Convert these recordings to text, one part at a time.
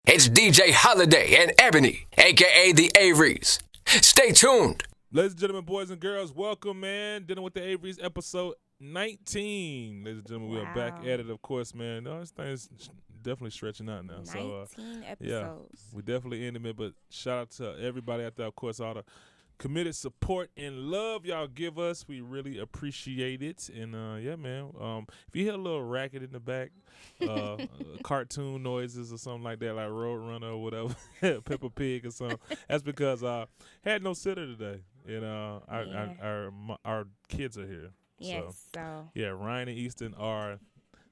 It's DJ Holiday and Ebony, aka the Averys. Stay tuned. Ladies and gentlemen, boys and girls, welcome, man. Dealing with the Averys, episode 19. Ladies and gentlemen, we are back at it, of course, man. No, this thing is definitely stretching out now. 19 episodes. Yeah, we definitely ending it, but shout out to everybody out there, of course, all the committed support and love y'all give us. We really appreciate it. And, yeah, man, if you hear a little racket in the back, cartoon noises or something like that, like Roadrunner or whatever, Peppa Pig or something, that's because I had no sitter today. And our kids are here. Yes, so. Yeah, Ryan and Easton are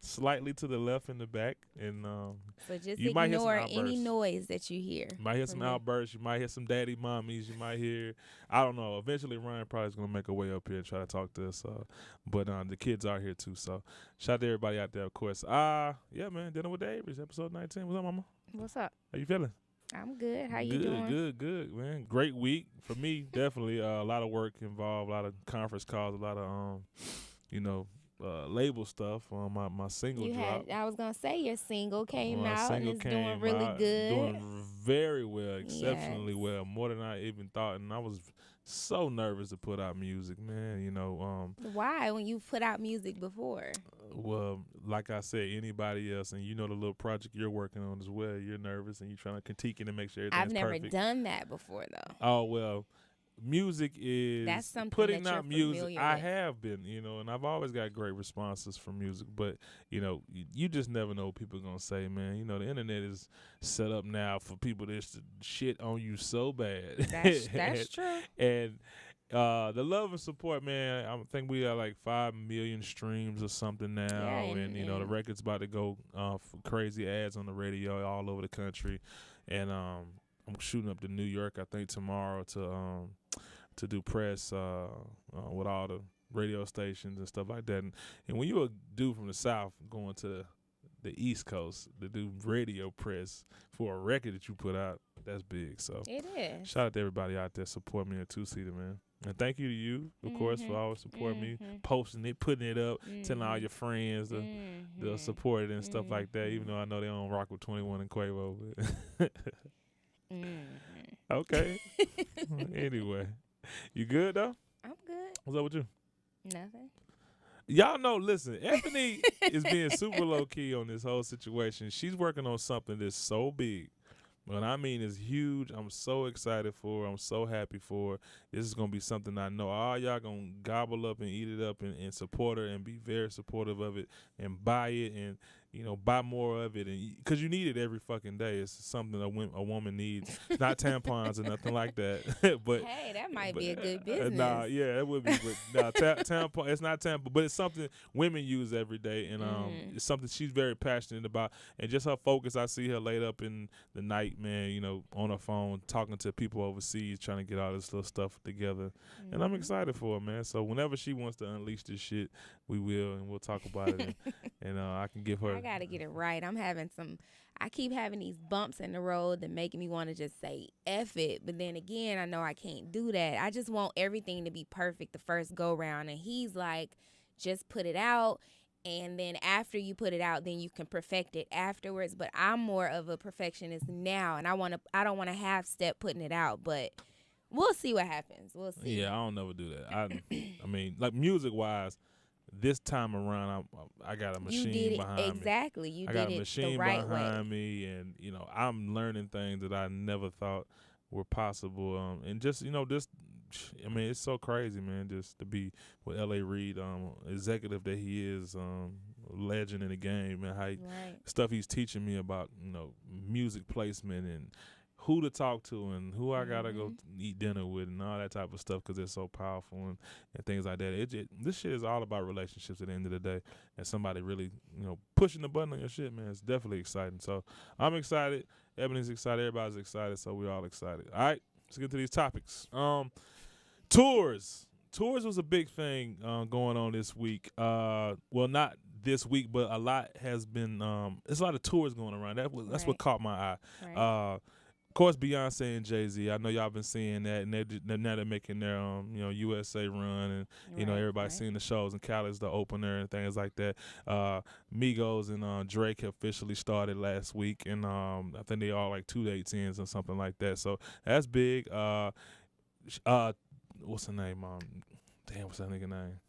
slightly to the left in the back, and So just you might hear some ignore outbursts. any noise that you hear. You might hear some outbursts. You might hear some daddy mommies. You might hear, I don't know. Eventually, Ryan probably is going to make a way up here and try to talk to us. But the kids are here, too. So shout out to everybody out there, of course. Yeah, man, Dinner with the Averys, episode 19. What's up, mama? What's up? How you feeling? I'm good. How you doing? Good, man. Great week. For me, definitely a lot of work involved, a lot of conference calls, a lot of, label stuff on my single drop. I was gonna say your single came out and it's doing came really out, good. doing very well, exceptionally Yes. well, more than I even thought. And I was so nervous to put out music, man. Why? When you put out music before? Well, like I said, anybody else, and the little project you're working on as well, you're nervous and you're trying to critique it and make sure everything's I've never perfect. done that before though. Oh, well, music is That's something putting that out you're music. familiar I with. have been, and I've always got great responses from music, but you just never know what people are gonna say, man. The internet is set up now for people to shit on you so bad. That's true. And the love and support, man. I think we got like 5 million streams or something now, Yeah, and the record's about to go for crazy ads on the radio all over the country, and I'm shooting up to New York, I think tomorrow to do press with all the radio stations and stuff like that. And when you're a dude from the South going to the East Coast to do radio press for a record that you put out, that's big. So It is. shout out to everybody out there support me in a two-seater, man. And thank you to you, of course, for always supporting me, posting it, putting it up, telling all your friends to support it and stuff like that, even though I know they don't rock with 21 and Quavo. But okay. Anyway, you good, though? I'm good. What's up with you? Nothing. Y'all know, listen, Anthony is being super low-key on this whole situation. She's working on something that's so big. When I mean it's huge, I'm so excited for her. I'm so happy for her. This is going to be something I know all y'all going to gobble up and eat it up and support her and be very supportive of it and buy it and, buy more of it. And because you need it every fucking day. It's something a woman needs. It's not tampons or nothing like that. But Hey, that might be a good business. Nah, yeah, it would be. But nah, tampon, it's not tampon, but it's something women use every day. And it's something she's very passionate about. And just her focus, I see her laid up in the night, man, on her phone, talking to people overseas, trying to get all this little stuff together. And I'm excited for her, man. So whenever she wants to unleash this shit, we will, and we'll talk about it. And I can give her. I gotta get it right. I keep having these bumps in the road that make me want to just say F it. But then again, I know I can't do that. I just want everything to be perfect the first go round. And he's like, just put it out. And then after you put it out, then you can perfect it afterwards. But I'm more of a perfectionist now. And I don't want to half step putting it out. But we'll see what happens. We'll see. Yeah, I don't never do that. I mean, like music-wise, this time around, I got a machine you did it behind me. exactly. You I did got a it machine the right behind way. me, and I'm learning things that I never thought were possible. And just I mean, it's so crazy, man. Just to be with L.A. Reid, executive that he is, legend in the game, man. Right. Stuff he's teaching me about, music placement and who to talk to and who I gotta go eat dinner with and all that type of stuff because it's so powerful and things like that. This shit is all about relationships at the end of the day, and somebody really pushing the button on your shit, man. It's definitely exciting. So I'm excited. Ebony's excited. Everybody's excited. So we're all excited. All right, let's get to these topics. Tours. Tours was a big thing going on this week. Well, not this week, but a lot has been. There's a lot of tours going around. That's what caught my eye. Right. Of course, Beyonce and Jay-Z. I know y'all been seeing that, and now they're making their USA run, and everybody's seeing the shows, and Cali's the opener and things like that. Migos and Drake have officially started last week, and I think they all like 2 dates in or something like that. So that's big. What's the name? What's that nigga name?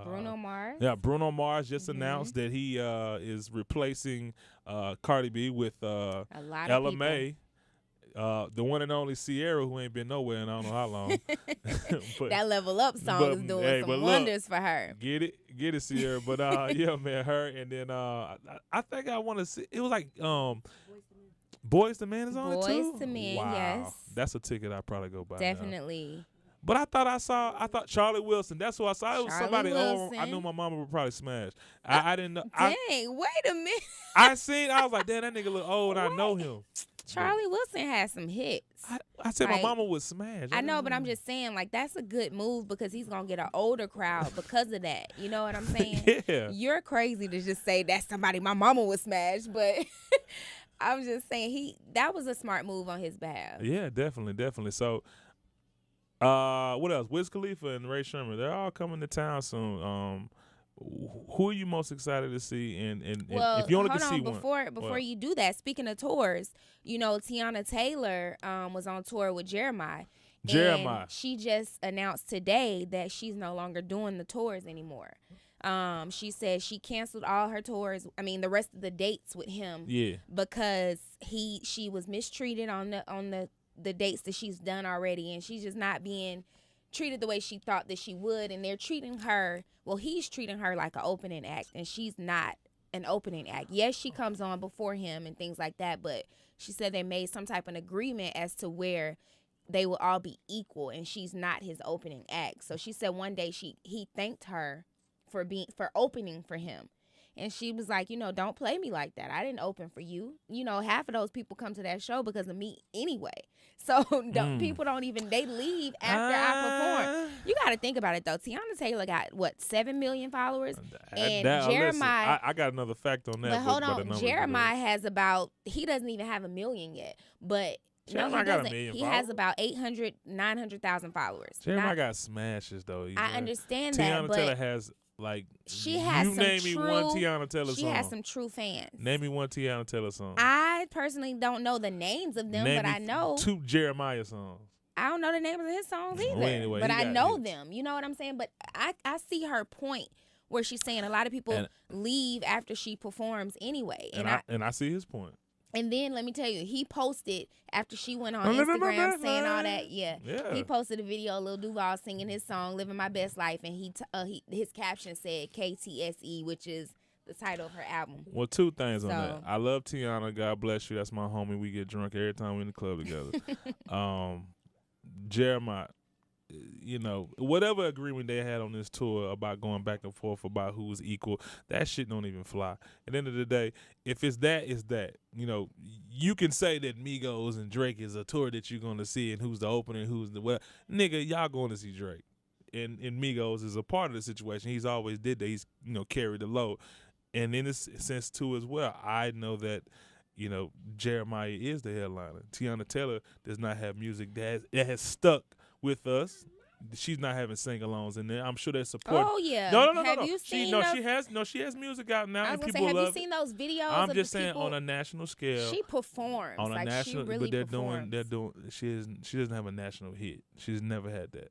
Bruno Mars. Yeah, Bruno Mars just announced that he is replacing Cardi B with a lot Ella of people. Mai. The one and only Sierra, who ain't been nowhere in I don't know how long. But, that Level Up song is doing some wonders for her. Get it, Sierra. But yeah, man, her, and then I think I want to see. It was like Boys to Men is on it too. Boys to Men, wow. yes. That's a ticket I'd probably go buy. Definitely. Now. But I thought Charlie Wilson. That's who I saw. It was somebody Wilson. I knew my mama would probably smash. I didn't know. Dang, wait a minute. I was like, damn, that nigga look old, and I know him. Charlie Wilson has some hits. I said my mama would smash. I know, but I'm just saying, like, that's a good move because he's going to get an older crowd because of that. You know what I'm saying? Yeah. You're crazy to just say that's somebody my mama would smash, but I'm just saying that was a smart move on his behalf. Yeah, definitely. So, what else? Wiz Khalifa and Ray Sherman, they're all coming to town soon. Who are you most excited to see? And if you only can see one. Before you do that, speaking of tours, Tiana Taylor was on tour with Jeremiah. And she just announced today that she's no longer doing the tours anymore. She said she canceled all her tours. I mean, the rest of the dates with him. Yeah. Because she was mistreated on the dates that she's done already, and she's just not being treated the way she thought that she would, and they're treating her, he's treating her like an opening act, and she's not an opening act. Yes, she comes on before him and things like that, but she said they made some type of agreement as to where they will all be equal, and she's not his opening act. So she said one day he thanked her for opening for him. And she was like, don't play me like that. I didn't open for you. Half of those people come to that show because of me anyway. So people don't even, they leave after I perform. You got to think about it, though. Tiana Taylor got, 7 million followers? And Jeremiah. I got another fact on that. But hold on. Jeremiah has he doesn't even have 1 million yet. But Jeremiah got 1 million He has about 900,000 followers. Jeremiah got smashes, though. I understand that. Tiana Taylor has... she has name me one Tiana Taylor song. She has some true fans. Name me one Tiana Taylor song. I personally don't know the names of them, but I know 2 Jeremiah songs. I don't know the names of his songs either, anyway, but I know them. You know what I'm saying? But I see her point where she's saying a lot of people leave after she performs anyway, and I see his point. And then let me tell you, he posted after she went on Instagram saying all that. Yeah. He posted a video of Lil Duval singing his song "Living My Best Life," and his caption said KTSE, which is the title of her album. Well, 2 things on that. I love Tiana. God bless you. That's my homie. We get drunk every time we in the club together. Jeremiah, whatever agreement they had on this tour about going back and forth about who was equal, that shit don't even fly. At the end of the day, if it's that, it's that. You can say that Migos and Drake is a tour that you're going to see, and who's the opener and who's the... Well, nigga, y'all going to see Drake. And Migos is a part of the situation. He's always did that. He's, carried the load. And in this sense, too, as well, I know that, Jeremiah is the headliner. Tiana Taylor does not have music that has stuck with us. She's not having sing-alongs in there. I'm sure that's support. Oh yeah. No. Have you seen she has music out now. I was and gonna people say, have love you seen those videos? I'm of just the saying people? On a national scale. She performs. On a national, she really but performs. she doesn't have a national hit. She's never had that.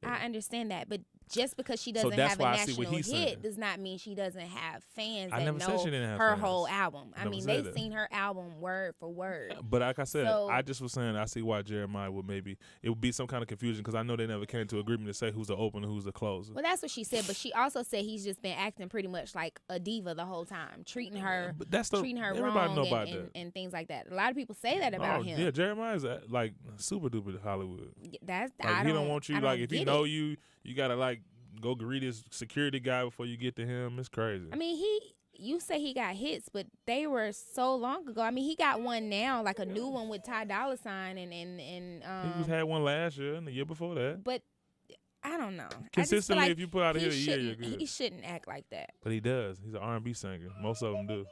I understand that, but just because she doesn't have a national hit does not mean she doesn't have fans that know her whole album. I mean, they've seen her album word for word. But like I said, I just was saying I see why Jeremiah it would be some kind of confusion because I know they never came to agreement to say who's the opener, who's the closer. Well, that's what she said, but she also said he's just been acting pretty much like a diva the whole time, treating her wrong and things like that. A lot of people say that about him. Yeah, Jeremiah's like super duper Hollywood. He don't want you if he know you gotta go greet his security guy before you get to him. It's crazy. I mean, you say he got hits, but they were so long ago. I mean, he got one now, like a new one with Ty Dolla $ign he had one last year and the year before that. But I don't know. Consistently, if you put out a hit a year, you're good. He shouldn't act like that. But he does. He's an R&B singer. Most of them do.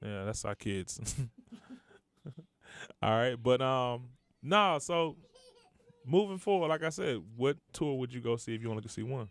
Yeah, that's our kids. All right, but nah. So moving forward, like I said, what tour would you go see if you want to see one?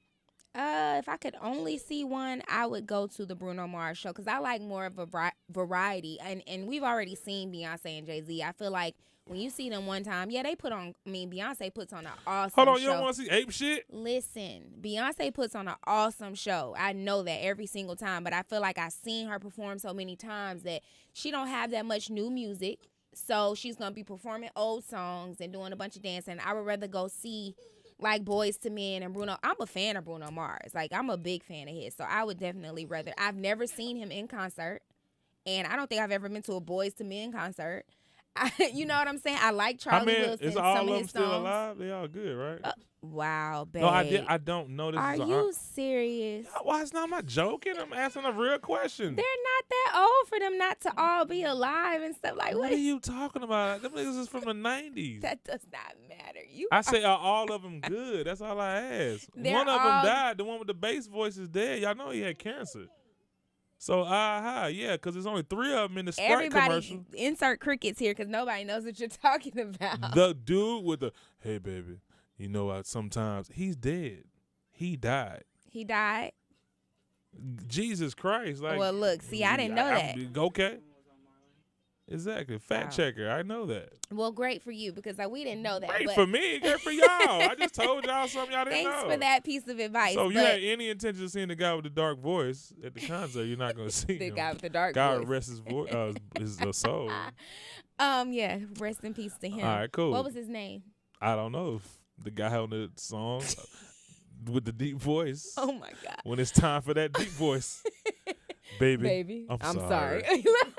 If I could only see one, I would go to the Bruno Mars show because I like more of a variety. And we've already seen Beyonce and Jay-Z. I feel like when you see them one time, yeah, they put on. I mean, Beyonce puts on an awesome Hold on, show. you don't want to see ape shit? Listen, Beyonce puts on an awesome show. I know that every single time, but I feel like I've seen her perform so many times that she don't have that much new music. So she's going to be performing old songs and doing a bunch of dancing. I would rather go see like Boys to Men and Bruno. I'm a fan of Bruno Mars. Like, I'm a big fan of his. So I would definitely rather. I've never seen him in concert. And I don't think I've ever been to a Boys to Men concert. You know what I'm saying? I like Charlie Wilson. Is all some of of them his still songs. alive? They all good, right? Wow, babe. No, I don't know this. Are is you serious? Why? It's not. I'm not joking. I'm asking a real question. They're not that old for them not to all be alive and stuff like What are you talking about? Them niggas is from the 90s. That does not matter. I say, are all of them good? That's all I ask. One of them died. The one with the bass voice is dead. Y'all know he had cancer. So, yeah, because there's only 3 of them in the Sprite commercial. Insert crickets here because nobody knows what you're talking about. The dude with the, hey, baby, you know what? Sometimes he's dead. He died. He died? Jesus Christ. Like, well, look, see, I didn't know that. Okay. Exactly. Fact checker. I know that. Well, great for you because we didn't know that. Great for me. Great for y'all. I just told y'all something y'all didn't know. Thanks for that piece of advice. So if you had any intention of seeing the guy with the dark voice at the concert, you're not going to see the him. guy with the dark voice. God rest his his soul. Yeah. Rest in peace to him. All right, cool. What was his name? I don't know. The guy on the song with the deep voice. Oh, my God. When it's time for that deep voice. Baby, I'm sorry.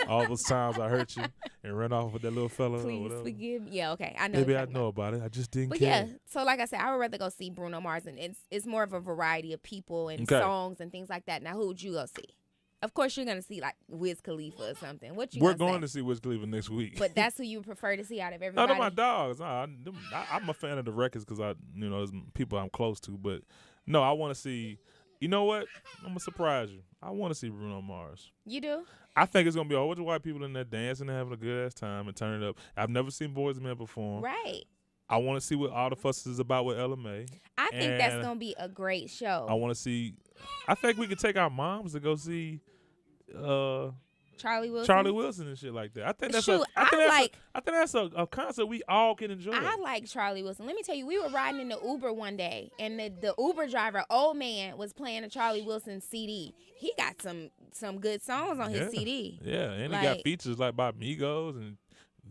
All those times I hurt you and ran off with that little fella. Please forgive me. Yeah, okay. I know. Maybe I know about it. I just didn't care. Yeah, so like I said, I would rather go see Bruno Mars, and it's more of a variety of people and songs and things like that. Now, who would you go see? Of course, you're going to see, like, Wiz Khalifa or something. We're going to see Wiz Khalifa next week. But that's who you prefer to see out of everybody? No, they're my dogs. I'm a fan of the records because there's people I'm close to. But, no, I want to see... You know what? I'm going to surprise you. I want to see Bruno Mars. You do? I think it's going to be a whole bunch of white people in there dancing and having a good-ass time and turning it up. I've never seen Boys and Men perform. Right. I want to see what all the fuss is about with LMA. I think that's going to be a great show. I want to see... I think we could take our moms to go see... Charlie Wilson and shit like that. I think that's a concert we all can enjoy. I like Charlie Wilson. Let me tell you, we were riding in the Uber one day, and the Uber driver, old man, was playing a Charlie Wilson CD. He got some good songs on his CD. Yeah, and he got features like by Migos and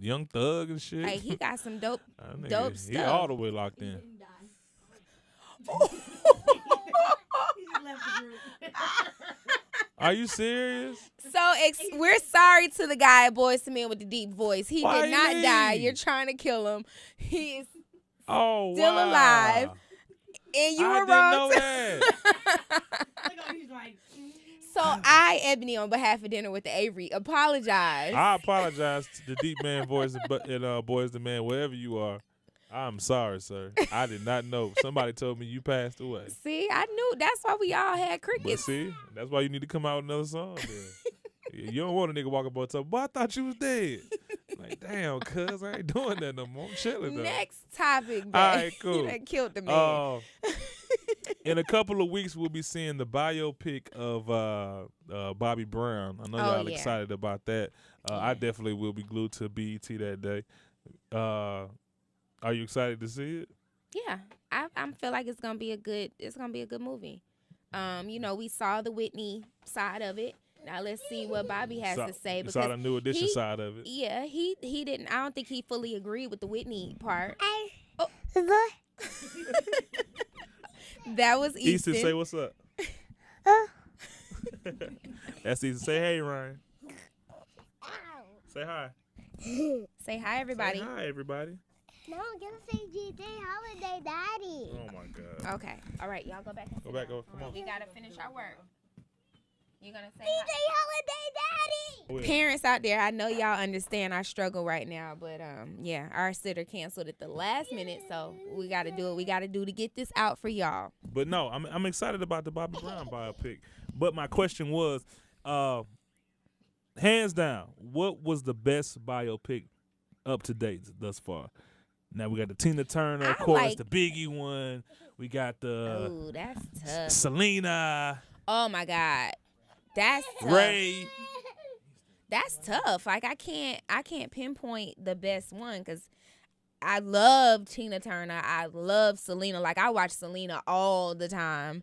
Young Thug and shit. Like, he got some dope stuff. He all the way locked in. Are you serious? So we're sorry to the guy at Boys to Men with the deep voice. He Why did not me? die. You're trying to kill him. He is still alive. And you were wrong. I didn't know that. So I, Ebony, on behalf of Dinner with the Avery, apologize. I apologize to the deep man voice and Boys to Men, wherever you are. I'm sorry, sir. I did not know. Somebody told me you passed away. See, I knew. That's why we all had crickets. But see, that's why you need to come out with another song then. You don't want a nigga walking up and tell, boy, I thought you was dead. Like, damn, cuz, I ain't doing that no more. I'm chilling though. Next topic, babe. All right, cool. You done killed the man. In a couple of weeks, we'll be seeing the biopic of Bobby Brown. I know y'all excited about that. I definitely will be glued to BET that day. Are you excited to see it? Yeah, I feel like it's gonna be a good movie. We saw the Whitney side of it. Now let's see what Bobby has to say. You saw the New Edition side of it. Yeah, he didn't. I don't think he fully agreed with the Whitney part. That was Easton. Easton, say what's up. That's Easton. Say hey, Ryan. Say hi. Say hi, everybody. Say hi, everybody. No, I'm gonna say G-Day Holiday Daddy. Oh my God. Okay. All right, y'all go back. Go back. Come on. We gotta finish our work. You're gonna say G-Day Holiday Daddy. Parents out there, I know y'all understand our struggle right now, but our sitter canceled at the last minute, so we gotta do what we gotta do to get this out for y'all. But no, I'm excited about the Bobby Brown biopic. But my question was, hands down, what was the best biopic up to date thus far. Now we got the Tina Turner, of I course, like- the Biggie one. We got the Ooh, that's tough. Selena, Oh my God, that's tough. Ray. That's tough. Like I can't pinpoint the best one because I love Tina Turner. I love Selena. Like I watch Selena all the time.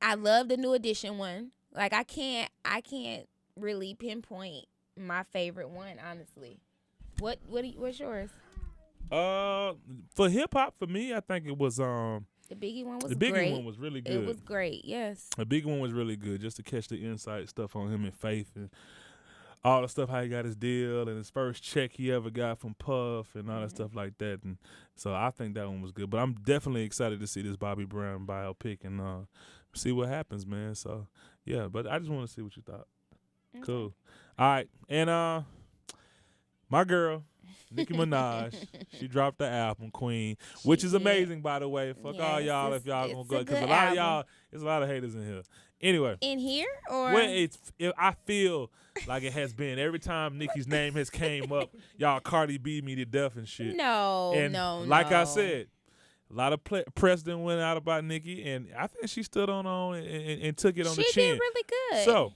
I love the New Edition one. Like I can't really pinpoint my favorite one, honestly. What's yours? For hip hop, for me, I think it was The Biggie one was the Biggie great. one was really good. It was great. Yes. The Biggie one was really good, just to catch the insight stuff on him and Faith and all the stuff, how he got his deal and his first check he ever got from Puff and all that stuff like that. And so I think that one was good. But I'm definitely excited to see this Bobby Brown biopic and see what happens, man. So yeah, but I just want to see what you thought. Okay. Cool. All right, and my girl, Nicki Minaj, she dropped the album Queen, which is did. amazing, by the way. Fuck all Yes, y'all it's- if y'all it's gonna a go, because a good lot of album. y'all, there's a lot of haters in here. Anyway, In here or well, I feel like it has been every time Nicki's name has came up, y'all Cardi B me to death and shit. no, And no, like I no. said, a lot of press done went out about Nicki, and I think she stood on and took it on the She chin. did really good. So,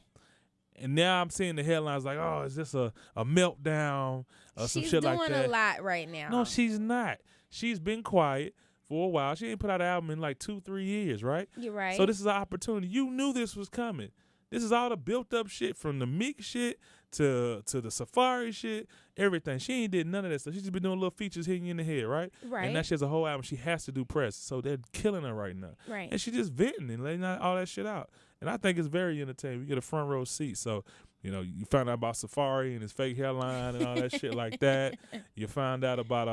and now I'm seeing the headlines like, oh, is this a meltdown or some she's shit doing like that? a lot right now. No, she's not. She's been quiet for a while. She ain't put out an album in like 2-3 years, right? You're right. So this is an opportunity. You knew this was coming. This is all the built up shit from the Meek shit to the Safari shit, everything. She ain't did none of that stuff. She's just been doing little features hitting you in the head, right? Right. And now she has a whole album. She has to do press. So they're killing her right now. Right. And she just venting and letting all that shit out. And I think it's very entertaining. We get a front row seat. So, you know, you find out about Safari and his fake hairline and all that shit like that. You find out about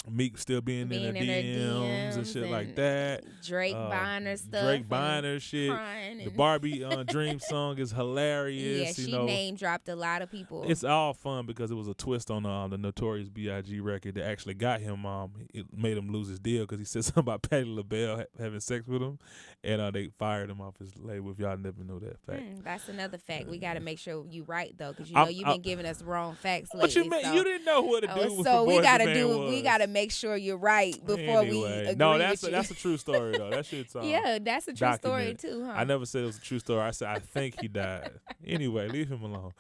Meek still being in her DMs and shit like that. Drake buying her stuff. Drake buying her shit. Crying The and- Barbie Dream song is hilarious. Yeah, she you know, name dropped a lot of people. it's all fun because it was a twist on the Notorious B.I.G. record that actually got him. It made him lose his deal because he said something about Patti LaBelle having sex with him, and they fired him off his label. If y'all never know that fact. That's another fact. We got to make sure you right though, because you I'm- know you've been giving us wrong facts lately. What you mean? So, You didn't know what to do. with so the we Boys gotta the Man do. was. We gotta make sure you're right before we Anyway, agree no, with you. that's a true story though. That shit's yeah, that's a true story documented. too, huh? I never said it was a true story. I said I think he died. Anyway, leave him alone,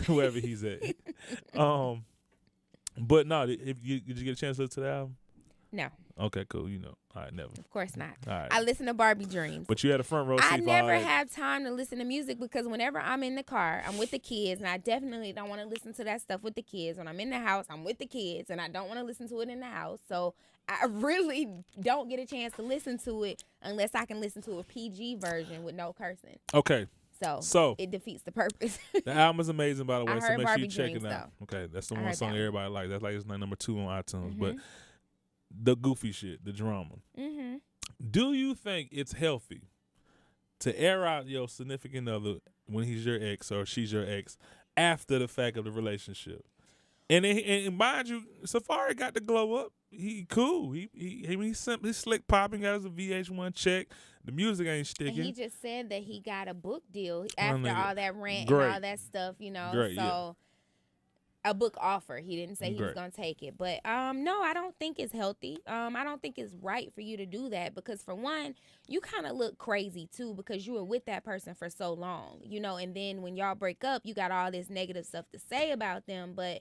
whoever he's at. But no, did you get a chance to listen to the album? No, Okay, cool. You know, all right, never. of course not. All right, I listen to Barbie Dreams. but you had a front row seat. I for never all that. have time to listen to music because whenever I'm in the car, I'm with the kids, and I definitely don't want to listen to that stuff with the kids. When I'm in the house, I'm with the kids, and I don't want to listen to it in the house. So I really don't get a chance to listen to it unless I can listen to a PG version with no cursing. Okay, So it defeats the purpose. the album is amazing, by the way. I so heard make Barbie sure you check Dreams, it out. Okay, that's the I one heard song that one. everybody like. That's like it's like number 2 on iTunes. But Mhm. the goofy shit, the drama. Mm-hmm. Do you think it's healthy to air out your significant other when he's your ex or she's your ex after the fact of the relationship? And mind you, Safari got the glow up. He cool. He's slick popping. Got his VH1 check. The music ain't And sticking. he just said that he got a book deal after nigga. all that rant Great. and all that stuff, you know. Great, so yeah. a book offer. He didn't say he was Great. gonna take it. But no, I don't think it's healthy. I don't think it's right for you to do that because for one, you kind of look crazy too because you were with that person for so long, you know, and then when y'all break up, you got all this negative stuff to say about them, but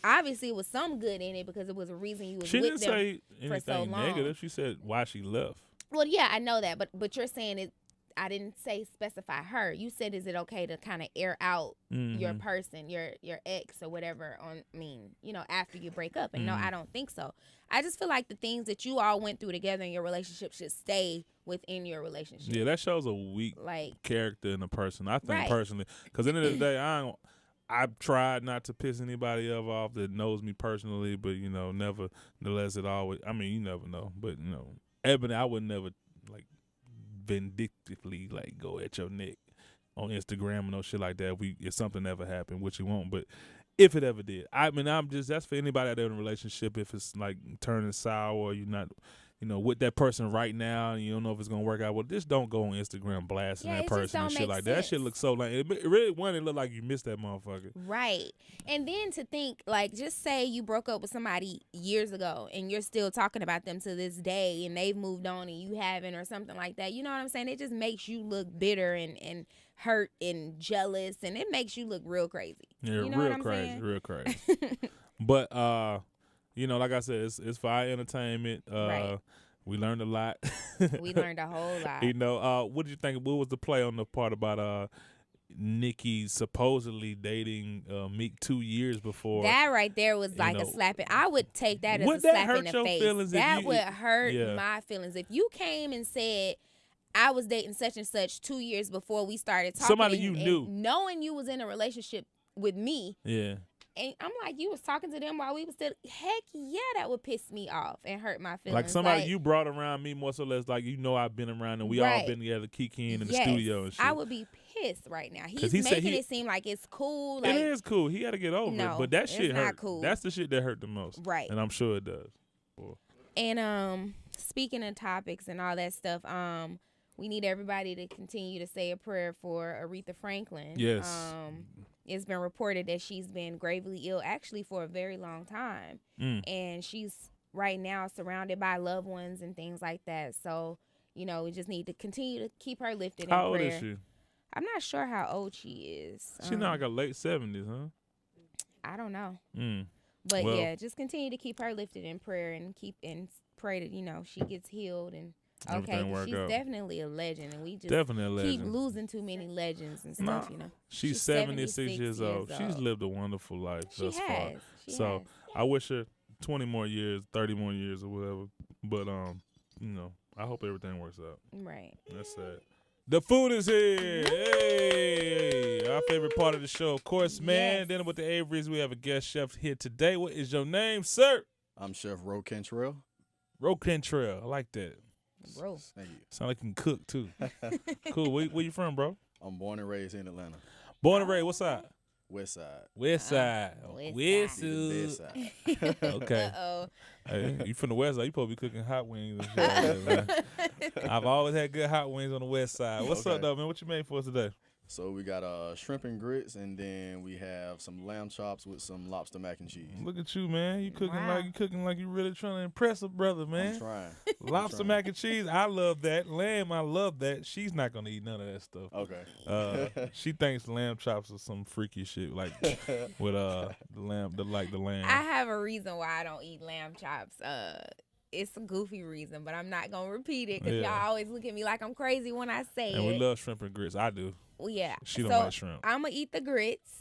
obviously it was some good in it because it was a reason you was She with didn't them say for so anything long. negative. She said why she left. Well, yeah, I know that, but you're saying it. I didn't say specify her. You said, is it okay to kind of air out your Mhm. person, your ex or whatever after you break up? And no, Mhm. I don't think so. I just feel like the things that you all went through together in your relationship should stay within your relationship. Yeah, that shows a weak Like, character in a person. I think Right. personally, because at the end of the day, I've tried not to piss anybody ever off that knows me personally, but nevertheless, it always. I mean, you never know, but Ebony, I would never like vindictively like go at your neck on Instagram and no shit like that. If something ever happened, which it won't, but if it ever did, I mean, that's for anybody out there in a relationship. If it's like turning sour, or you're not, with that person right now, and you don't know if it's gonna work out. Well, just don't go on Instagram blasting that it just person don't and shit make like that. That sense. shit looks so like it really it look like you missed that motherfucker. Right. And then to think, like, just say you broke up with somebody years ago and you're still talking about them to this day and they've moved on and you haven't or something like that. You know what I'm saying? It just makes you look bitter and hurt and jealous, and it makes you look real crazy. Yeah, you know real what I'm crazy, saying? real crazy. But like I said, it's for our entertainment. Right. We learned a lot. We learned a whole lot. What did you think? What was the play on the part about Nikki supposedly dating Meek 2 years before? That right there was like a slap in. I would take that as a Would that slap hurt in the your face. feelings if That you- would hurt Yeah. my feelings. If you came and said, I was dating such and such 2 years before we started talking. Somebody you and knew. knowing you was in a relationship with me. Yeah. And I'm like, you was talking to them while we was still, heck yeah, that would piss me off and hurt my feelings. Like somebody you brought around me more so less like I've been around and we all been together kicking in the studio and shit. I would be pissed right now. He's he said making it seem like it's cool. It is cool. He had to get over it. But that shit it's hurt. not cool. That's the shit that hurt the most. Right. And I'm sure it does. And speaking of topics and all that stuff, we need everybody to continue to say a prayer for Aretha Franklin. Yes. It's been reported that she's been gravely ill actually for a very long time. And she's right now surrounded by loved ones and things like that. So, we just need to continue to keep her lifted in prayer. How old is she? I'm not sure how old she is. She now like a late 70s, huh? I don't know. But yeah, just continue to keep her lifted in prayer and pray that, she gets healed and she's definitely a legend, and we just keep losing too many legends and stuff, She's 76 years old. She's lived a wonderful life thus far. So I wish her 20 more years, 30 more years or whatever. But I hope everything works out. Right. That's sad. The food is here. Hey, our favorite part of the show, of course, man. Yes. Then with the Averys, we have a guest chef here today. What is your name, sir? I'm Chef Ro Cantrell. Ro Cantrell. I like that. Bro. Thank you. Sound like you can cook, too. Cool. Where you from, bro? I'm born and raised in Atlanta. Born and raised. What side? West side. West side. West The side. best side. Okay. Uh-oh. Hey, you from the west side? You supposed to be cooking hot wings and shit. Man. I've always had good hot wings on the west side. What's up, though, man? What you made for us today? So we got shrimp and grits, and then we have some lamb chops with some lobster mac and cheese. Look at you, man. You cooking Wow. like you really trying to impress a brother, man. I'm trying. Lobster mac and cheese, I love that. Lamb, I love that. She's not gonna eat none of that stuff. Okay. She thinks lamb chops are some freaky shit, like with the lamb. I have a reason why I don't eat lamb chops. It's a goofy reason, but I'm not gonna repeat it because y'all always look at me like I'm crazy when I say and it. we love shrimp and grits. I do. Well, yeah. She don't like shrimp. I'm gonna eat the grits,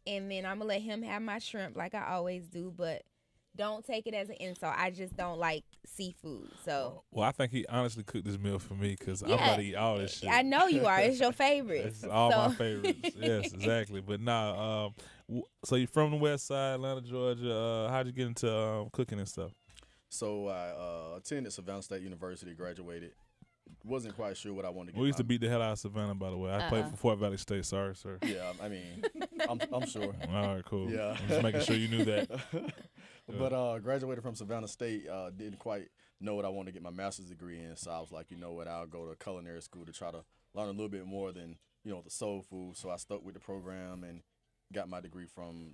and then I'm gonna let him have my shrimp like I always do. But don't take it as an insult. I just don't like seafood. So. Well, I think he honestly cooked this meal for me because I'm about to eat all this shit. I know you are. It's your favorite. It's all my favorites. Yes, exactly. But nah. So you're from the West Side, Atlanta, Georgia. How'd you get into cooking and stuff? So I attended Savannah State University, graduated. Wasn't quite sure what I wanted to get. We used to beat the hell out of Savannah, by the way. I played for Fort Valley State. Sorry, sir. Yeah, I mean, I'm sure. All right, cool. Yeah. I'm just making sure you knew that. But graduated from Savannah State, didn't quite know what I wanted to get my master's degree in. So I was like, you know what, I'll go to culinary school to try to learn a little bit more than, the soul food. So I stuck with the program and got my degree from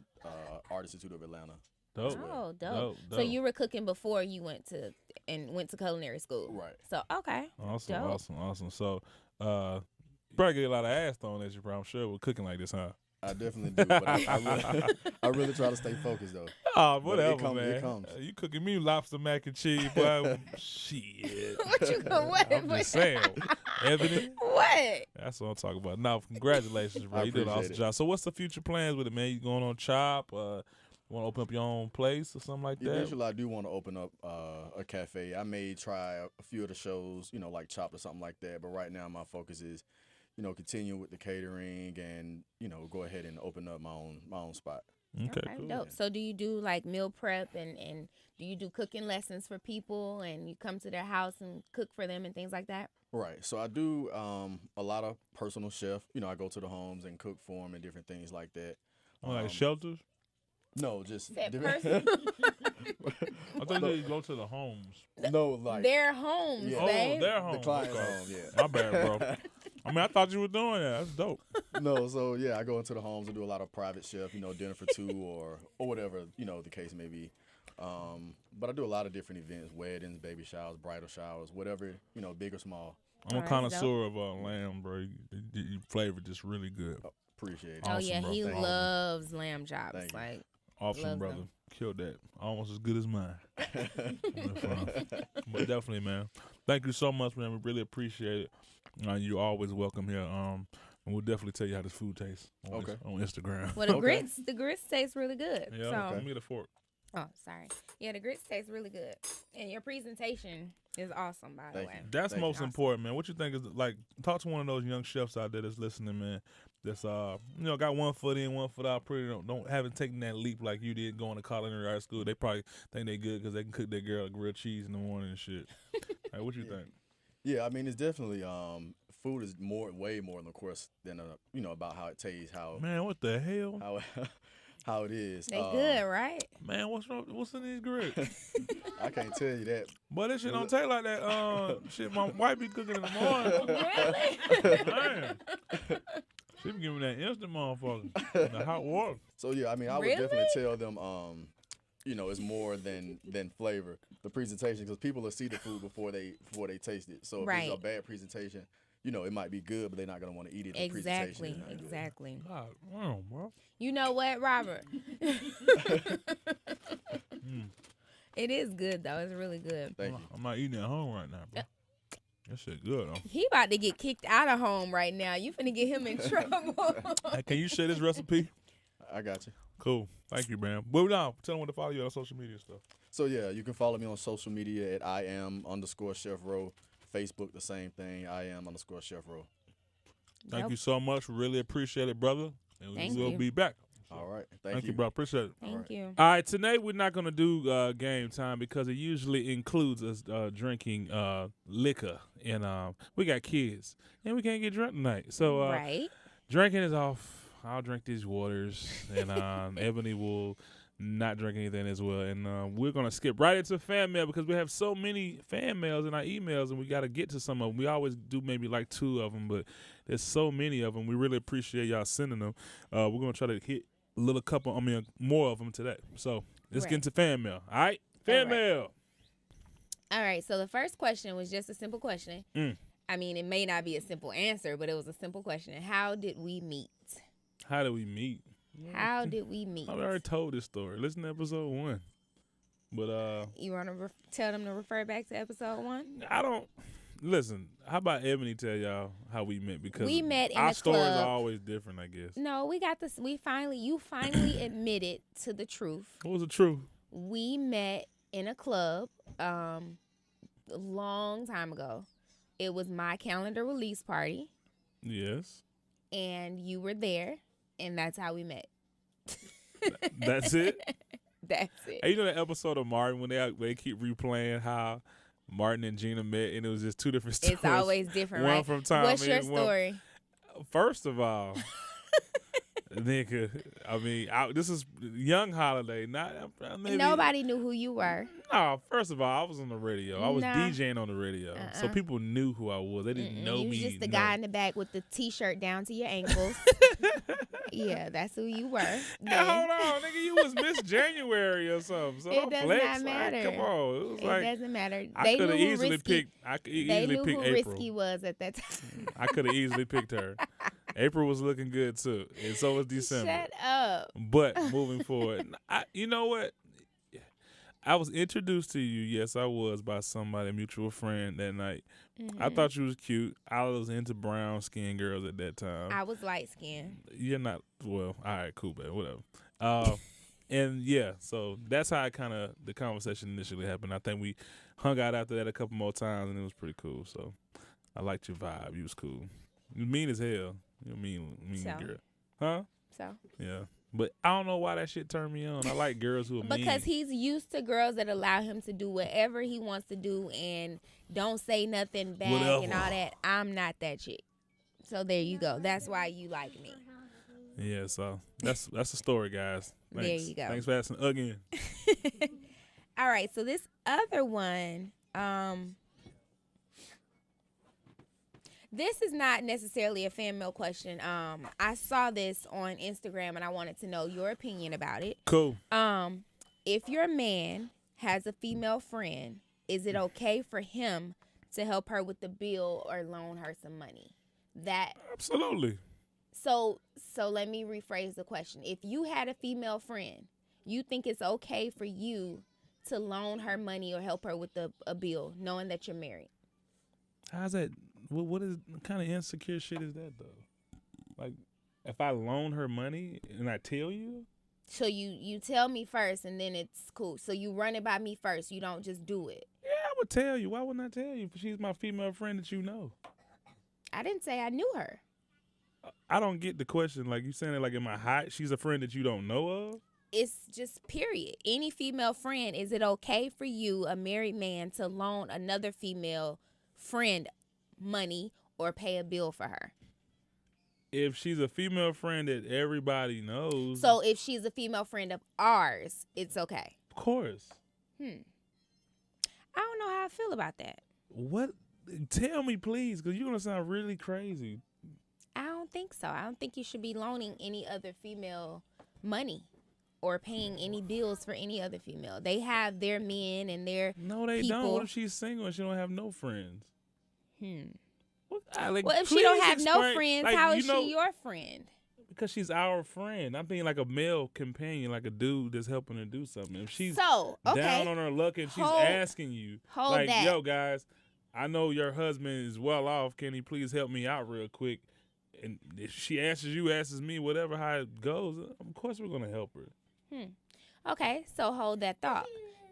Art Institute of Atlanta. Dope. Oh, dope. So you were cooking before you went to culinary school. Right. So okay. Awesome. So probably get a lot of ass thrown at you, bro. I'm sure with cooking like this, huh? I definitely do, but I really try to stay focused though. Oh, whatever, man. It comes. You cooking me lobster mac and cheese, boy. Shit. What you gonna what? I'm just saying. Ebony. What? That's what I'm talking about. Now, congratulations, bro. I You did an awesome appreciate it. job. So what's the future plans with it, man? You going on Chop? Want to open up your own place or something like that? Eventually, I do want to open up a cafe. I may try a few of the shows, like Chopped or something like that. But right now, my focus is, continue with the catering and, go ahead and open up my own spot. Okay, cool. Dope. So do you do like meal prep and do you do cooking lessons for people and you come to their house and cook for them and things like that? Right. So I do a lot of personal chef. I go to the homes and cook for them and different things like that. Like shelters? No, just Said different. I thought you go to the homes. No, like Their homes, Yeah. Oh, babe. their homes. the client's Okay. home. Yeah. My bad, bro. I mean, I thought you were doing that. That's dope. No, so yeah, I go into the homes and do a lot of private chef, dinner for two or whatever, the case may be. But I do a lot of different events, weddings, baby showers, bridal showers, whatever, big or small. I'm a Alright, connoisseur of lamb, bro. Your flavor just really good. Appreciate it. Oh Awesome, yeah, bro. he Thank you. loves lamb chops. Thank you. Like Awesome, Love brother. them. Killed that. Almost as good as mine. But definitely, man. Thank you so much, man. We really appreciate it. You're always welcome here. And we'll definitely tell you how this food tastes Okay. on Instagram. well, the Okay. grits taste really good. Yeah, So, let me get a fork. oh, sorry. Yeah, the grits taste really good, and your presentation is awesome. By the Thank way, you. That's Thank most you. important, man. What you think is like? Talk to one of those young chefs out there that's listening, man. That's got one foot in, one foot out. Pretty don't haven't taken that leap like you did going to culinary art school. They probably think they good because they can cook their girl a grilled cheese in the morning and shit. Like, what you think? Yeah, I mean, it's definitely food is way more than, of course, than about how it tastes, Man, what the hell? how it is. they good, right? Man, what's wrong? What's in these grits? I can't tell you that. But this shit don't taste like that. Shit, my wife be cooking in the morning. Really? Man, she be giving that instant motherfucker in the hot water. So yeah, I mean, I would Really? definitely tell them, it's more than flavor, the presentation, because people will see the food before they taste it. So if Right. it's a bad presentation, it might be good, but they're not gonna want to eat it. The Exactly. presentation is not good. Exactly. God, wow, bro. You know what, Robert? It is good though. It's really good. Thank you. I'm not eating at home right now, bro. That shit good, though. He about to get kicked out of home right now. You finna get him in trouble. Hey, can you share this recipe? I got you. Cool. Thank you, man. Well, now, tell them where to follow you on social media and stuff. So yeah, you can follow me on social media at @IAM_Chef Row. Facebook, the same thing, IAM_Chef Row. Thank Nope. you so much. Really appreciate it, brother. And Thank we'll you. be back. All right. Thank you, bro. Appreciate it. Thank you. All right, tonight we're not going to do game time because it usually includes us drinking liquor. And we got kids, and we can't get drunk tonight. So Right. drinking is off. I'll drink these waters, and Ebony will not drink anything as well. And we're going to skip right into fan mail because we have so many fan mails in our emails, and we got to get to some of them. We always do maybe like 2 of them, but there's so many of them. We really appreciate y'all sending them. We're going to try to hit more of them today. So let's Right. get into fan mail. All right? Fan All right. mail. All right. So the first question was just a simple question. Mm. I mean, it may not be a simple answer, but it was a simple question. How did we meet? How did we meet? How did we meet? I already told this story. Listen to episode 1. But You want to tell them to refer back to episode 1? I don't listen. How about Ebony tell y'all how we met? Because We met in our a stories club. are always different, I guess. No, we got this. You finally admitted to the truth. What was the truth? We met in a club a long time ago. It was my calendar release party, Yes. and you were there, and that's how we met. That's it. That's it. Hey, you know that episode of Martin when they keep replaying how Martin and Gina met, and it was just 2 different stories. It's always different, One right? from Tom. What's your and one- story? First of all, nigga, I mean, this is Young Holiday. Not maybe, Nobody knew who you were. No, first of all, I was on the radio. I was Nah. DJing on the radio, so people knew who I was. They didn't know You me. was just the no. guy in the back with the T-shirt down to your ankles. Yeah, that's who you were. Hey, then. hold on, nigga, you was Miss January or something. So It don't does flex. not matter. Like, come on, it was It like doesn't matter. I They could knew have who easily risky. picked. I could They easily knew pick who April. risky was at that time. I could have easily picked her. April was looking good too, and so was December. Shut up. But moving forward, you know what? I was introduced to you, yes, I was, by somebody, a mutual friend that night. I thought you was cute. I was into brown skinned girls at that time. I was light skinned. You're not, well, all right, cool, babe, whatever. And yeah, so that's how the conversation initially happened. I think we hung out after that a couple more times, and it was pretty cool. So I liked your vibe. You was cool. You mean as hell. You mean So. girl. Huh? So Yeah. But I don't know why that shit turned me on. I like girls who are mean. because he's used to girls that allow him to do whatever he wants to do and don't say nothing back and all Whatever. that. I'm not that chick. So there you go. That's why you like me. Yeah, so that's the story, guys. Thanks. There you go. Thanks for asking again. All right, so this other one, this is not necessarily a fan mail question. I saw this on Instagram and I wanted to know your opinion about it. Cool. If your man has a female friend, is it okay for him to help her with the bill or loan her some money? Absolutely. So let me rephrase the question. If you had a female friend, you think it's okay for you to loan her money or help her with a bill, knowing that you're married? How's that? What kind of insecure shit is that though? Like, if I loan her money and I tell you, so you tell me first and then it's cool. So you run it by me first. You don't just do it. yeah, I would tell you. Why wouldn't I tell you? She's my female friend that you know. I didn't say I knew her. I don't get the question. Like, you saying it like, am I hot? She's a friend that you don't know of? It's just period. Any female friend, is it okay for you, a married man, to loan another female friend money or pay a bill for her? If she's a female friend that everybody knows. So if she's a female friend of ours, it's okay. Of course. I don't know how I feel about that. What? Tell me, please, because you're going to sound really crazy. I don't think so. I don't think you should be loaning any other female money or paying any bills for any other female. They have their men and their No, they people. don't. What if she's single and she don't have no friends? Well, if she don't have no friends, like, how is she your friend? Because she's our friend. I'm being like a male companion, like a dude that's helping her do something. If she's So, okay. down on her luck and she's asking you, like, that. yo, guys, I know your husband is well off. Can he please help me out real quick? And if she answers you, asks me, whatever, how it goes, of course we're going to help her. Okay, so hold that thought.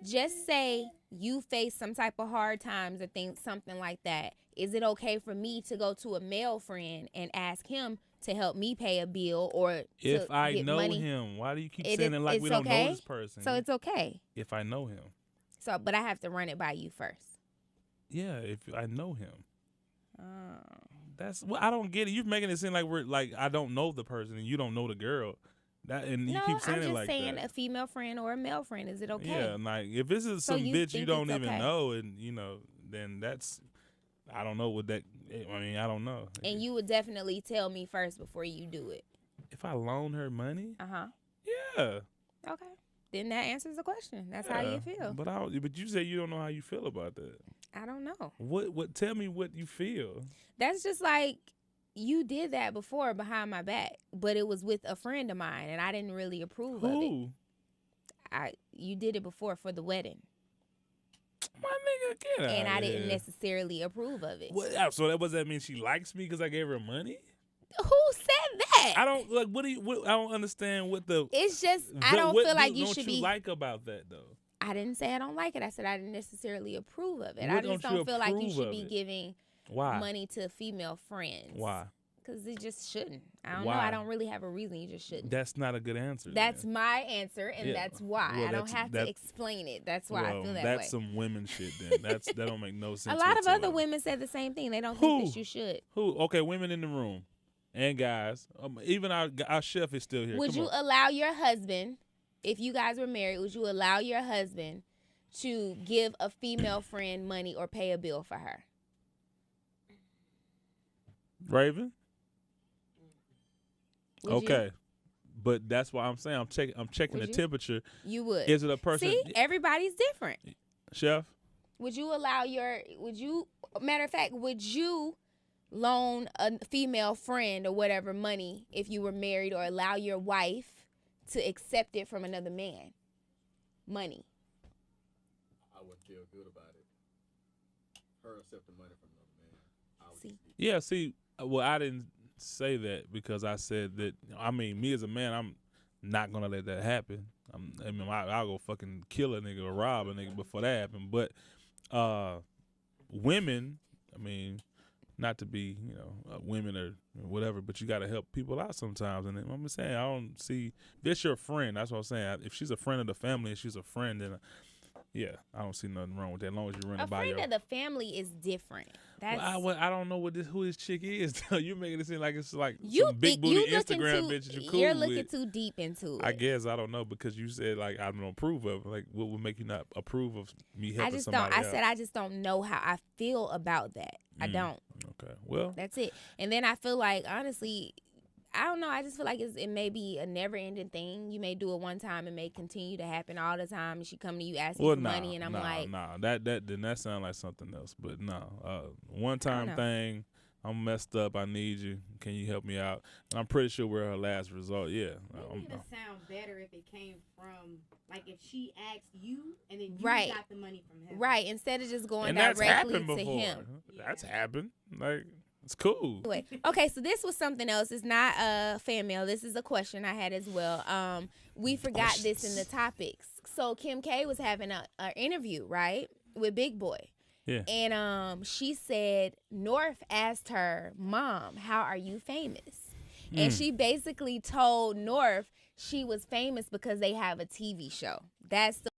Just say you face some type of hard times or something like that. Is it okay for me to go to a male friend and ask him to help me pay a bill or if to I get know money? him? Why do you keep saying it like we don't know this person? So it's okay. If I know him. So, but I have to run it by you first. Yeah, if I know him. That's I don't get it. You're making it seem like we're like I don't know the person and you don't know the girl. And you keep saying I'm just it like saying that. A female friend or a male friend. Is it okay? Yeah, like if this is So some you bitch you think don't it's even okay? know, and then that's I don't know what that. I mean, I don't know. And you would definitely tell me first before you do it. If I loan her money, yeah. Okay. Then that answers the question. That's how you feel. But you say you don't know how you feel about that. I don't know. What? Tell me what you feel. That's just like you did that before behind my back, but it was with a friend of mine, and I didn't really approve of Who? it. You did it before for the wedding, My nigga, get out and I of didn't here. necessarily approve of it. What? So does that mean she likes me because I gave her money? Who said that? I don't like. I don't understand what the. It's just I don't feel like you don't should you be. like about that though? I didn't say I don't like it. I said I didn't necessarily approve of it. What I just don't you don't feel like you approve should of be it? giving Why? money to female friends. Why? Because it just shouldn't. I don't know. Why? I don't really have a reason. You just shouldn't. That's not a good answer. That's then. my answer, and Yeah. that's why. Well, I don't have to that- explain it. That's why I Well, feel that that's way. some women shit. Then that don't make no sense. A lot of other whatsoever. women said the same thing. They don't think that Who? you should. Who? Okay, women in the room and guys. Even our chef is still here. Would Come you on. allow your husband, if you guys were married, would you allow your husband to give a female friend money or pay a bill for her? Raven? Would Okay. But that's why I'm saying I'm checking Would the you? temperature. You would. Is it a person? See, everybody's different. Chef? Would you allow matter of fact, would you loan a female friend or whatever money if you were married, or allow your wife to accept it from another man? Money. I would feel good about it. Her accepting money from another man. I would See. Yeah, see, well, I didn't say that because I said that, I mean, me as a man, I'm not going to let that happen. I'll go fucking kill a nigga or rob a nigga before that happen. But women, I mean, not to be, women or whatever, but you got to help people out sometimes. And I'm just saying, I don't see, this your friend. That's what I'm saying. If she's a friend of the family and she's a friend, then Yeah, I don't see nothing wrong with that. As long as you're A running by friend your. of the family is different. That's I don't know who this chick is. You making it seem like it's like you some big think booty you looking Instagram too, bitches you cool you're looking with. too deep into it. I guess I don't know because you said like I don't approve of it. Like what would make you not approve of me helping I just somebody don't. else? I said I just don't know how I feel about that. I don't. Okay, well, That's it. And then I feel like honestly, I don't know. I just feel like it may be a never-ending thing. You may do it one time, it may continue to happen all the time. And she come to you asking for money, and I'm like, that sounds like something else. But one time thing. I'm messed up. I need you. Can you help me out? And I'm pretty sure we're her last resort. Yeah. Wouldn't it sound better if it came from, like, if she asked you and then you Right. got the money from him? right, instead of just going And that's directly happened to before. him. That's happened. Like it's cool. Anyway, okay, so this was something else. It's not a fan mail. This is a question I had as well. We forgot this in the topics. So Kim K was having a interview, right, with Big Boy. Yeah. And she said North asked her, "Mom, how are you famous?" And she basically told North she was famous because they have a TV show. That's the